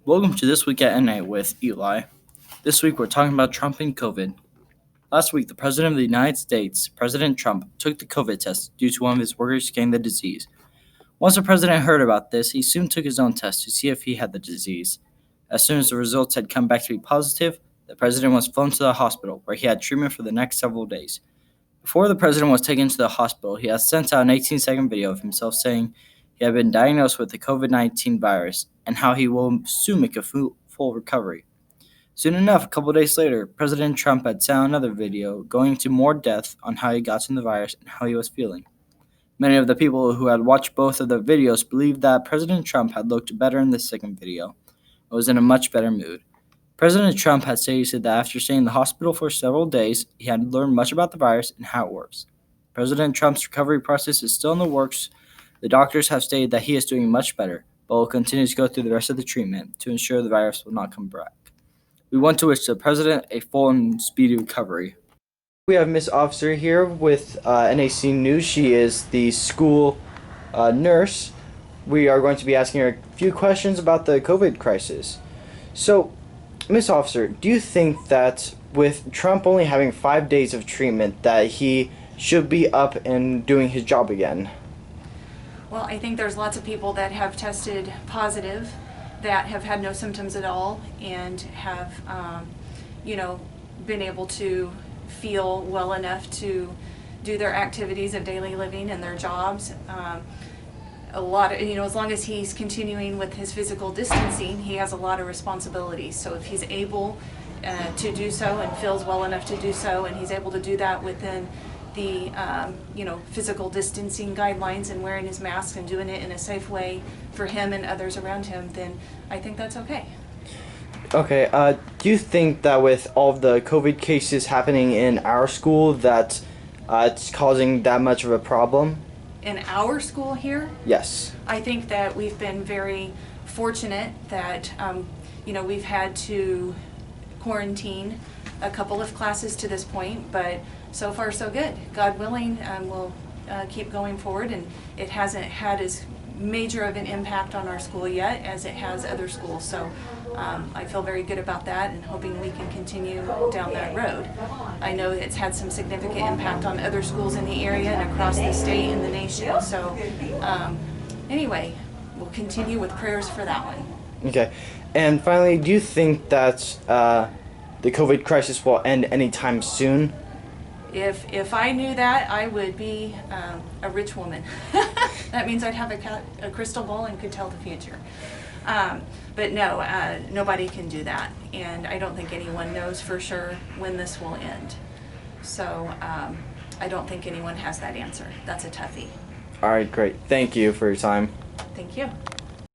Welcome to This Week at NA with Eli. This week we're talking about Trump and COVID. Last week, the President of the United States, President Trump, took the COVID test due to one of his workers getting the disease. Once the President heard about this, he soon took his own test to see if he had the disease. As soon as the results had come back to be positive, the President was flown to the hospital where he had treatment for the next several days. Before the President was taken to the hospital, he had sent out an 18-second video of himself saying he had been diagnosed with the COVID-19 virus and how he will soon make a full recovery. Soon enough, a couple days later, President Trump had sent out another video going into more depth on how he got the virus and how he was feeling. Many of the people who had watched both of the videos believed that President Trump had looked better in the second video and was in a much better mood. President Trump had stated that after staying in the hospital for several days, he had learned much about the virus and how it works. President Trump's recovery process is still in the works. The doctors have stated that he is doing much better, but will continue to go through the rest of the treatment to ensure the virus will not come back. We want to wish the President a full and speedy recovery. We have Miss Officer here with NAC News. She is the school nurse. We are going to be asking her a few questions about the COVID crisis. So, Miss Officer, do you think that with Trump only having 5 days of treatment that he should be up and doing his job again? Well, I think there's lots of people that have tested positive that have had no symptoms at all and have, been able to feel well enough to do their activities of daily living and their jobs. As long as he's continuing with his physical distancing, he has a lot of responsibilities. So if he's able to do so and feels well enough to do so, and he's able to do that within the physical distancing guidelines and wearing his mask and doing it in a safe way for him and others around him, then I think that's okay. Okay, do you think that with all of the COVID cases happening in our school that it's causing that much of a problem? In our school here? Yes. I think that we've been very fortunate that, we've had to quarantine a couple of classes to this point, but so far so good. God willing, we'll keep going forward, and it hasn't had as major of an impact on our school yet as it has other schools. So I feel very good about that and hoping we can continue down that road. I know it's had some significant impact on other schools in the area and across the state and the nation. So anyway, we'll continue with prayers for that one. Okay. And finally, do you think that the COVID crisis will end anytime soon? If I knew that, I would be a rich woman. That means I'd have a crystal ball and could tell the future. But no, nobody can do that. And I don't think anyone knows for sure when this will end. So I don't think anyone has that answer. That's a toughie. All right, great. Thank you for your time. Thank you.